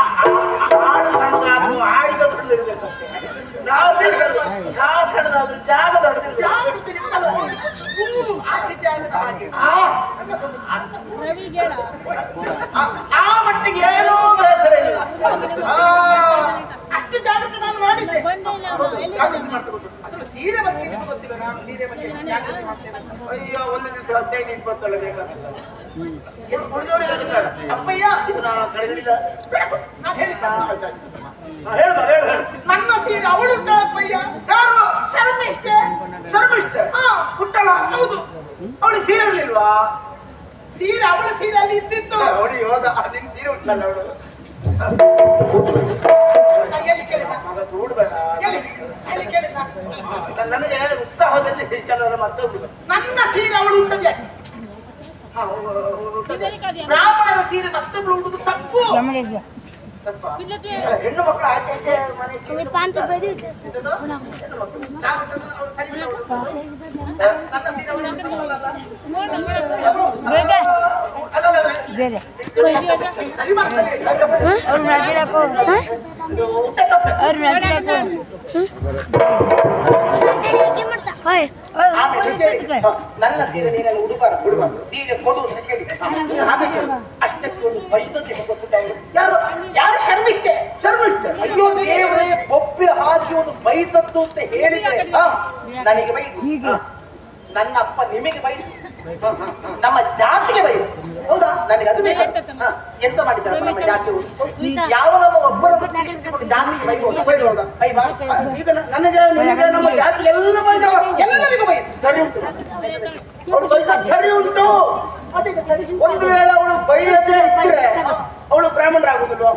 ಆಡು ಸಣ್ಣದಾದ್ರು ಆಡಿದವ್ರು ಇರ್ಬೇಕಂತೆ. ನಾವು ಸಣ್ಣದಾದ್ರು ಜಾಗ ದೊಡ್ಡದಿರ್ಬೇಕು. ಜಾಗೃತಿ ನಿಮ್ಮಲ್ಲ. ಮೂರು ಆಚೆ ಜಾಗದ ಹಾಗೆ. ಆ ಮಟ್ಟಿಗೆ ಏನೂ ಬೇಸರ ಇಲ್ಲ. ಅಷ್ಟು ಜಾಗೃತಿ ನಾನು ಮಾಡಿದ್ದೆ. ಜಾಗೃತಿ ಮಾಡ್ಕೊಂಡು ಅದ್ರ ಸೀರೆ ಬಗ್ಗೆ ನಿಮಗೆ ಗೊತ್ತಿಲ್ಲ, ನಾನು ಸೀರೆ ಬಗ್ಗೆ ಜಾಗೃತಿ ಮಾಡ್ತೇನೆ. ಅಯ್ಯೋ, ಒಂದು ದಿವಸ 15-20 ಬೇಕಾಗಿಲ್ಲ. ಏನು ಕುಡಿದವರಿಗೆ ಅಧಿಕಾರ? ಅಪ್ಪಯ್ಯ, ಇದು ನಾನು ಕಳೆದಿಲ್ಲ. ನಾನು ಹೇಳಿದ್ದ ಹೇಳ ಹೇಳ. ನನ್ನ ಸೀರೆ ಅವಳು ಉಂಟಾಳಪ್ಪಯ್ಯ. ಯಾರು? ಶರ್ಮಿಷ್ಠೆ. ಶರ್ಮಿಷ್ಠೆ? ಪುಟ್ಟಳ? ಹೌದು. ಅವಳಿಗೆ ಸೀರೆ ಇರ್ಲಿಲ್ವಾ? ಸೀರೆ ಅವಳ ಸೀರೆ ಅಲ್ಲಿ ಇದ್ದಿತ್ತು. ಅವಳು ಇವಾಗ ನಿನ್ ಸೀರೆ ಉಂಟಲ್ಲ ಅವಳು. ಎಲ್ಲಿ ಕೇಳಿದ? ಮಗ ಕೂಡ್ಬೇಡ. ಎಲ್ಲಿ ಕೇಳಿದ? ನನಗೆ ಉತ್ಸಾಹದಲ್ಲಿ ಕೆಲವರು ಮತ್ತೊಬ್ರು. ನನ್ನ ಸೀರೆ ಅವಳು ಉಂಟದೆ. ಬ್ರಾಹ್ಮಣರ ಸೀರೆ ಮತ್ತೊಬ್ಳು ಉಂಟು ತಪ್ಪು. ತಪ್ಪ? ಹೆಣ್ಣು ಮಕ್ಕಳು ಆಚೆ ಈಚೆ ಮನೆ ಸೀರೆ ಎಂತದು? ಅವಳು ಸರಿ ಇಲ್ಲ ಅವಳು. ನನ್ನ ಸೀರೆ ಅವಳು ಉಂಟಲ್ಲ. ಸರಿ ಮಾಡ್ತಾರೆ. ನನ್ನ ಸೀರೆ ನೀನೆಲ್ಲ ಉಡುಬಾರ ಸೀರೆ ಕೊಡು ಅಂತ ಕೇಳಿ ಹಾಗೆ ಅಷ್ಟಕ್ಕೆ ಒಂದು ಬೈದಕ್ಕೆ ಗೊತ್ತಿದ್ದವರು ಯಾರು? ಯಾರು? ಶರ್ಮಿಷ್ಠೆ. ಶರ್ಮಿಷ್ಠೆ? ಅಯ್ಯೋ ದೇವರೇ, ಬೊಬ್ಬೆ ಹಾಕಿ ಒಂದು ಬೈದದ್ದು ಅಂತ ಹೇಳಿದ್ರೆ ನನಗೆ ಬೈದು, ನನ್ನ ಅಪ್ಪ ನಿಮಗೆ ಬೈದು, ನಮ್ಮ ಜಾತಿಗೆ ಬೈದು. ಹೌದಾ? ನನಗೆ ಅದು ಬೇಕು. ಎಂತ ಮಾಡಿದ್ದಾರೆ ನಮ್ಮ ಜಾತಿಯವರು? ಯಾವನೊಬ್ಬ ಒಬ್ಬರನ್ನು ಜಾತಿಗೆ ಬೈದು ಬೈಬಾ? ಈಗ ನನಗೆ ನಿಮಗೆ ನಮ್ಮ ಜಾತಿ ಎಲ್ಲ ಬೈದ, ಎಲ್ಲರಿಗೂ ಬೈದು. ಸರಿ ಉಂಟು, ಅವಳು ಬೈದ ಸರಿ ಉಂಟು. ಒಂದು ವೇಳೆ ಅವಳು ಬೈಯದೇ ಇದ್ರೆ ಅವಳು ಬ್ರಾಹ್ಮಣರಾಗುದಿಲ್ವ?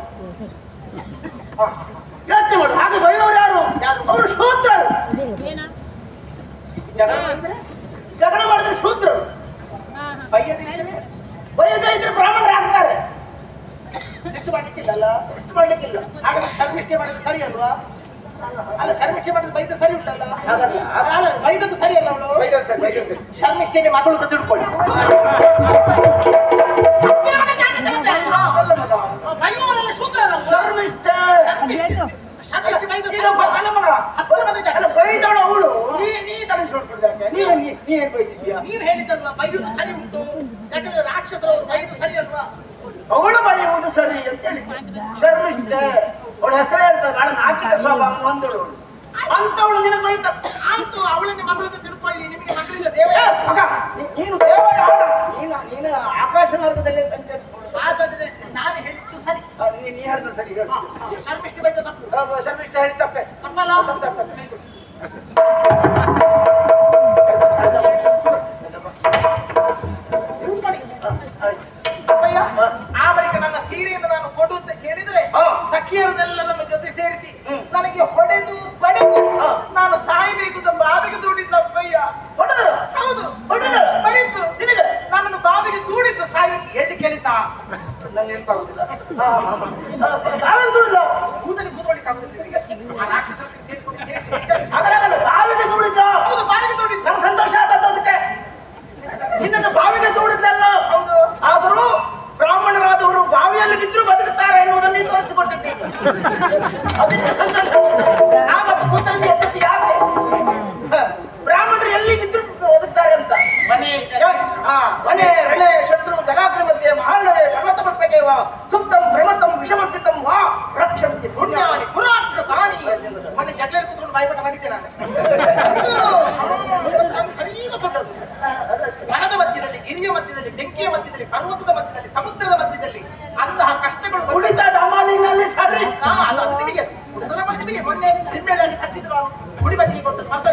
ಯೋಚನೆ ಮಾಡು. ಹಾಗೆ ಬೈದವರು ಯಾರು? ಅವರು ಶೂದ್ರರು. ಜಗಳ ಮಾಡಿದ್ರೆ ಶೂದ್ರರು. ಬೈಯದೇ ಇದ್ರೆ ಬ್ರಾಹ್ಮಣರಾಗ್ತಾರೆ. ಸಿಟ್ಟು ಮಾಡ್ಲಿಕ್ಕಿಲ್ಲ, ಮಾಡ್ಲಿಕ್ಕಿಲ್ಲ. ಹಾಗಾದ್ರೆ ಶರ್ಮಿಷ್ಠೆ ಮಾಡಿದ್ರೆ ಸರಿ ಅಲ್ವಾ? ಅಲ್ಲ, ಶರ್ಮಿಷ್ಠೆ ಮಾಡಿದ್ರೆ ಬೈದ ಸರಿ ಉಂಟಲ್ಲ? ಅಲ್ಲ, ಬೈದದ್ದು ಸರಿ ಅಲ್ಲ ಅವಳು? ಶರ್ಮಿಷ್ಠೆಗೆ ಮಗಳು ಅಂತ ತಿಳ್ಕೊಳ್ಳಿ. ಬೈಯುವವರೆಲ್ಲ ಶೂದ್ರರ. ಅಲ್ಲ ಬೈದವಳು ಅವಳು, ನೀ ತಲೆ ಸುಡ್ಬಿಡ್ದಾಕೆ. ನೀನ್ ಬೈತಿದ್ಯಾ? ನೀವ್ ಹೇಳಿದ್ದಲ್ವಾ ಬೈಯುವುದು ಸರಿ ಉಂಟು, ಯಾಕಂದ್ರೆ ರಾಕ್ಷಸರು ಬೈಯುವುದು ಸರಿ ಅಲ್ವಾ? ಅವಳು ಬೈಯುವುದು ಸರಿ ಅಂತ ಹೇಳಿ ಶರ್ಮಿಷ್ಠೆ ಅವಳ ಹೆಸರೇ ಹೇಳ್ತಾರೆ. ಬಹಳ ನಾಚಿಕ ಸ್ವಭಾವ ಹೊಂದಳು ಅಂತವಳು ನಿನಗೆ ಬೈತ. ಅಂತೂ ಅವಳನ್ನೇ ಮಗಳನ್ನು ತಿಳ್ಕೊಳ್ಳಿ, ನಿಮಗೆ ಮಕ್ಕಳಿಲ್ಲ ದೇವ. ನೀನು ದೇವ ಯಾರ? ನೀನು ಆಕಾಶ ಮಾರ್ಗದಲ್ಲೇ ಸಂಚರಿಸಬಹುದು. ಹಾಗಾದ್ರೆ ನಾನು ಹೇಳಿದ್ದು ಸರಿ, ನೀ ಹೇಳಿದ್ರು ಸರಿ. ಶರ್ಮಿಷ್ಠೆ ಬೈದ ತಪ್ಪು. ಶರ್ಮಿಷ್ಠೆ ಹೇಳಿ ತಪ್ಪೆ. ತಪ್ಪಲ್ಲ? ಅಪ್ಪಯ್ಯ, ಆ ಬಳಿಕ ನನ್ನ ಸೀರೆಯನ್ನು ನಾನು ಕೊಡು ಅಂತ ಕೇಳಿದ್ರೆ ಸಖಿಯರನ್ನೆಲ್ಲ ನಮ್ಮ ಜೊತೆ ಸೇರಿಸಿ ನನಗೆ ಹೊಡೆದು ಬಡಿದು ನಾನು ಸಾಯಬೇಕು ಅಂತ ಬಾವಿಗೆ ದೂಡಿದ್ದ ಅಪ್ಪಯ್ಯ. ಹೊಡೆದರು? ಹೌದು, ಹೊಡೆದರು? ಬಡಿದ್ದು ನಿನಗೆ ನನ್ನನ್ನು ಬಾವಿಗೆ ದೂಡಿದ್ದು ಸಾಯಬೇಕು ಎಲ್ಲಿ ಕೇಳಿತಾ ನಂಗೆ ನೆನಪಾಗುದಿಲ್ಲ. ಬಾವಿಗೆ ದೂಡಿದ? ಕೂದಲಿ ಕೂತ್ಕೊಳ್ಳಿಕ್ಕೆ ಆಗುದಿಲ್ಲ. ಆ ರಾಕ್ಷಸರಿಗೆ ಸೇರಿಕೊಂಡು ಅದರಾಗಲ್ಲ ಬಾವಿಗೆ ದೂಡಿದ? ಹೌದು, ಬಾವಿಗೆ ದೂಡಿದ್ದು. ನಂಗೆ ಸಂತೋಷ ಆದದ್ದು ಅದಕ್ಕೆ. ನಿನ್ನನ್ನು ಬಾವಿಗೆ ದೂಡಿದ್ಲಲ್ಲ? ಹೌದು. ಆದರೂ ಬ್ರಾಹ್ಮಣರಾದವರು ಬಾವಿಯಲ್ಲಿ ಬಿದ್ದರೂ ಬದುಕುತ್ತಾರೆ ಎನ್ನುವುದನ್ನು ನೀನು ತೋರಿಸಿಕೊಟ್ಟಿದ್ದೀನಿ. ಅದಕ್ಕೆ ಸಂತೋಷ. ನಾವತ್ತು ಕೂತಲ್ಲಿ ಎತ್ತದ್ದು ಯಾಕೆ? ಬ್ರಾಹ್ಮಣರು ಎಲ್ಲಿ ಬಿದ್ದರೂ ಬದುಕ್ತಾರೆ ಅಂತ. ಮನೆ ರಣೆ ಶತ್ರು ಜಗಾಗ್ರ ಮಧ್ಯೆ ಮಹಾನವೇ ಪರ್ವತ ಮಸ್ತಕೆ ವಾ ಸುಪ್ತಂ ಭ್ರಮತಂ ವಿಷಮಸ್ಥಿತಂ ವಾ ರಕ್ಷಂತಿ ಪುಣ್ಯಾನಿ ಪುರಾಕೃತಾನಿ. ಮೊನ್ನೆ ಜಗ್ಲಲ್ಲಿ ಕೂತ್ಕೊಂಡು ಬಾಯಿಪಟ ಮಾಡಿದ್ದೆ ನಾನು. ಮರದ ಮಧ್ಯದಲ್ಲಿ, ಗಿರಿಯ ಮಧ್ಯದಲ್ಲಿ, ಬೆಂಕಿಯ ಮಧ್ಯದಲ್ಲಿ, ಪರ್ವತದ ಮಧ್ಯದಲ್ಲಿ, ಸಮುದ್ರದ ಮಧ್ಯದಲ್ಲಿ ಅಂತಹ ಕಷ್ಟಗಳು ಕುಡಿತ ಡಮಾಲಿನಲ್ಲಿ ಸರಿ. ಅದು ನಿಮಗೆ ನಿಮಗೆ ಮೊನ್ನೆ ನಿಮ್ಮೆಲ್ಲಿ ಕಟ್ಟಿದ್ರು ಗುಡಿ ಬದಿಗೆ ಕೊಟ್ಟು ಸ್ಪರ್ಧ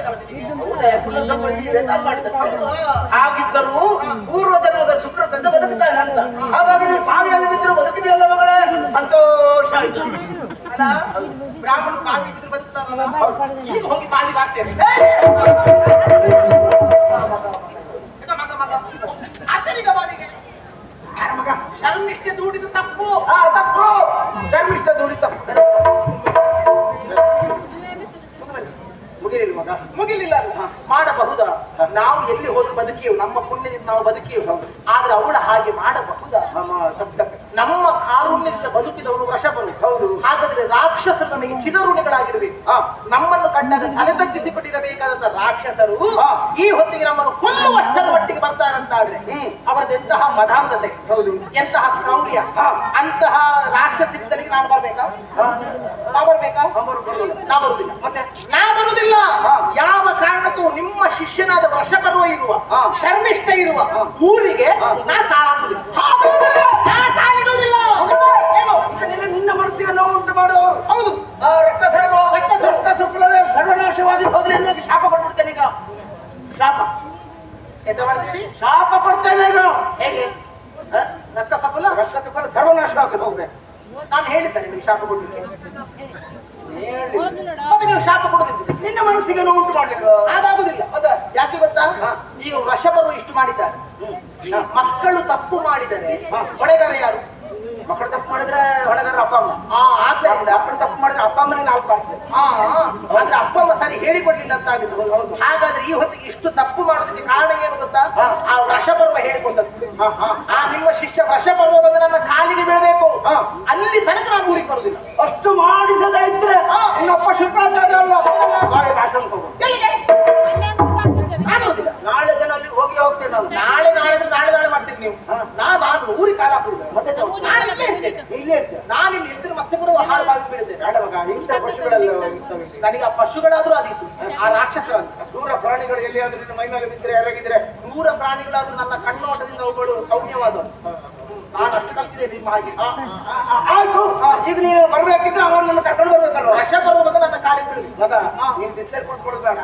ಹಾಗಿದ್ದರೂ ಪೂರ್ವ ಜನ್ಮದ ಸುಕೃತದಿಂದ ಬದುಕುತ್ತಾನೆ ಅಂತ. ಹಾಗಾಗಿ ನೀವು ಬಾವಿಯಲ್ಲಿ ಬಿದ್ದರೂ ಬದುಕಿದೆಯಲ್ಲ ಮಗಳೇ, ಸಂತೋಷ ಆಯ್ತು. ಅಲ್ಲ, ಬ್ರಾಹ್ಮಣ ಬಾವಿ ಬಿದ್ದು ಬದುಕ್ತಾರಲ್ಲ, ಈಗ ಹೋಗಿ ಬಾವಿ ಬಾರ್ತೇನೆ. ಮಗ ಮಗ ಅತ್ತನಿಗ ಬಾವಿಗೆ ಮಗ ಶರ್ಮಿಷ್ಠೆ ದೂಡಿದ ತಪ್ಪು. ತಪ್ಪು. ಶರ್ಮಿಷ್ಠ ದೂಡಿ ತಪ್ಪು. ಮುಗಿಲಿಲ್ಲ ಮಗ, ಮುಗಿಲಿಲ್ಲ. ಮಾಡಬಹುದಾ? ನಾವು ಎಲ್ಲಿ ಹೋಗಿ ಬದುಕಿಯು, ನಮ್ಮ ಪುಣ್ಯದಿಂದ ನಾವು ಬದುಕಿಯು. ಆದ್ರೆ ಅವಳ ಹಾಗೆ ಮಾಡಬಹುದಾ? ನಮ್ಮ ಕಾರುಣ್ಯದಿಂದ ಬದುಕಿದವನು ವೃಷಭನು. ಹೌದು. ಹಾಗಾದ್ರೆ ರಾಕ್ಷಸರು ನಮಗೆ ಚಿರಋಣಿಗಳಾಗಿರ್ಬೇಕು. ನಮ್ಮನ್ನು ಕಂಡಾಗ ತಲೆ ತಗ್ಗಿಸಿಕೊಟ್ಟಿರಬೇಕಾದಂತ ರಾಕ್ಷಸರು ಈ ಹೊತ್ತಿಗೆ ನಮ್ಮನ್ನು ಕೊಲ್ಲುವಷ್ಟರ ಮಟ್ಟಿಗೆ ಬರ್ತಾರಂತಾದ್ರೆ ಅವರದೆಂತಹ ಮದಾಂಧತೆ, ಎಂತಹ ಕ್ರೌರ್ಯ. ಅಂತಹ ರಾಕ್ಷಸರಿದ್ದಲಿಗೆ ನಾನು ಬರ್ಬೇಕಾ? ನಾ ಬರ್ಬೇಕಾ? ನಾ ಬರುದಿಲ್ಲ. ಮತ್ತೆ ನಾ ಬರುದಿಲ್ಲ. ಯಾವ ಕಾರಣಕ್ಕೂ ನಿಮ್ಮ ಶಿಷ್ಯನಾದ ವೃಷಭರ್ವ ಇರುವ, ಶರ್ಮಿಷ್ಠ ಇರುವ ಊರಿಗೆ ನಾ ಕಾಲಾಡುವುದಿಲ್ಲ. ಏನು ನಿನ್ನ ಮನಸ್ಸಿಗೆ ನೋವು ಉಂಟು ಮಾಡುವವರು. ಹೌದು, ರಕ್ಕಸರಲ್ವಾ? ರಕ್ಕಸ ಕುಲವೇ ಸರ್ವನಾಶವಾಗಿ ಹೋಗಲಿ ಅನ್ನೋಕೆ ಶಾಪ ಕೊಟ್ಬಿಡ್ತೇನೆ ಈಗ. ಶಾಪ ಎಂತ ಮಾಡ್ತೀರಿ? ಶಾಪ ಕೊಡ್ತೇನೆ ಈಗ. ಹೇಗೆ? ರಕ್ಕಸ ಕುಲ ಸರ್ವನಾಶವಾಗಿ ಹೋಗ್ಬೇಕು. ನಾನು ಹೇಳಿದ್ದೆ ನಿಮಗೆ ಶಾಪ ಕೊಡ್ಲಿಕ್ಕೆ. ಮತ್ತೆ ನೀವು ಶಾಪ ಕೊಡೋದಿತ್ತು, ನಿನ್ನ ಮನಸ್ಸಿಗೆ ನೋವು ಉಂಟು ಮಾಡಲಿಲ್ಲ. ಅದಾಗುದಿಲ್ಲ. ಯಾಕೆ ಗೊತ್ತಾ? ಈ ವೃಷಭರು ಇಷ್ಟು ಮಾಡಿದ್ದಾರೆ. ಮಕ್ಕಳು ತಪ್ಪು ಮಾಡಿದರೆ ಹೊಣೆಗಾರ ಯಾರು? ಮಕ್ಕಳು ತಪ್ಪು ಮಾಡಿದ್ರೆ ಹೊಣೆಗಾರ ಅಪ್ಪ ಅಮ್ಮ. ಆದ್ದರಿಂದ ಮಕ್ಕಳು ತಪ್ಪು ಮಾಡಿದ್ರೆ ಅಪ್ಪ ಅಮ್ಮನಿಗೆ ನಾವು ಕಾಣಿಸ್ಬೇಕು. ಅಂದ್ರೆ ಅಪ್ಪ ಅಮ್ಮ ಸರಿ ಹೇಳಿಕೊಡ್ಲಿಲ್ಲ ಅಂತ ಆಗಿದ್ದು. ಹಾಗಾದ್ರೆ ಈ ಹೊತ್ತಿಗೆ ಇಷ್ಟು ತಪ್ಪು ಮಾಡೋದಕ್ಕೆ ಕಾರಣ ಏನು ಗೊತ್ತಾ? ಆ ವೃಷಪರ್ವ ಹೇಳಿಕೊಟ್ಟದ್ದು. ಆ ನಿಮ್ಮ ಶಿಷ್ಯ ವೃಷಪರ್ವ ಬಂದು ನನ್ನ ಕಾಲಿಗೆ ಬೀಳಬೇಕು, ಅಲ್ಲಿ ತನಕ ನಾನು ಊರಿಗೆ ಬರುದಿಲ್ಲ. ಅಷ್ಟು ಮಾಡಿಸದೇ ಇದ್ರೆ ಇನ್ನೊಬ್ಬ ಶುಕ್ರಾಚಾರ್ಯ ಅಲ್ಲ ಆಶ್ರಮಕ್ಕೆ ಹೋಗು. ಆಗುದಿಲ್ಲ. ನಾಳೆ ದಿನ ಅಲ್ಲಿ ಹೋಗಿ ಹೋಗ್ತೇನೆ ನಾನು. ನಾಳೆ ಮಾಡ್ತೀನಿ ನೀವು. ನಾನು ಊರಿಗೆ ಕಾಲ ಹಾಕುದಿಲ್ಲ. ಮತ್ತೆ ನಾನು ಇಲ್ಲೇ ಇರ್ತೇನೆ. ಇಲ್ಲೇ ಇರ್ತೇನೆ. ನಾನು ಇಲ್ಲಿ ಇದ್ರೆ ಮತ್ತೆ ಕೂಡ ಹಾಳು ಬಾಗಿ ಬೀಳುತ್ತೇನೆ. ಬೇಡ ಮಗ, ಇಂಥ ಪಶುಗಳೆಲ್ಲ ಇರ್ತವೆ ಇಲ್ಲಿ. ನನಗೆ ಆ ಪಶುಗಳಾದ್ರೂ ಆದೀತು, ಆ ರಾಕ್ಷಸರಾದ್ರು. ದೂರ ಪ್ರಾಣಿಗಳು ಎಲ್ಲಿಯಾದ್ರೂ ನಿನ್ನ ಮೈ ಮೇಲೆ ಬಿದ್ದರೆ ಎರಗಿದ್ರೆ ನೂರ ಪ್ರಾಣಿಗಳಾದ್ರೂ ನನ್ನ ಕಣ್ಣೋಟದಿಂದ ಅವುಗಳು ಸೌಮ್ಯವಾದವು. ನಾನು ಅಷ್ಟು ಕಲ್ತಿದ್ದೆ ನಿಮ್ಮ ಹಾಗೆ. ಆಯ್ತು. ಈಗ ನೀನು ಬರ್ಬೇಕಿದ್ರೆ ಅವರು ನನ್ನ ಕರ್ಕೊಂಡು ಬರ್ಬೇಕಲ್ವ? ವರ್ಷ ಬರುವಾಗ ನನ್ನ ಕಾಲಿಗೆ ಬೀಳುದು. ಮಗ, ನೀನು ಬಿತ್ತಲೆ ಕೊಟ್ಕೊಳ್ಬೇಡ.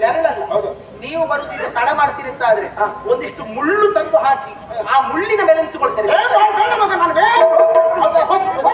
ನೆರಳಲ್ಲ. ನೀವು ಬರುತ್ತಿದ್ದು ತಡ ಮಾಡ್ತೀರಿ ಅಂತ ಆದ್ರೆ ಒಂದಿಷ್ಟು ಮುಳ್ಳು ತಂದು ಹಾಕಿ ಆ ಮುಳ್ಳಿನ ಮೇಲೆ ನಿಂತುಕೊಳ್ತೇನೆ. ನಾನು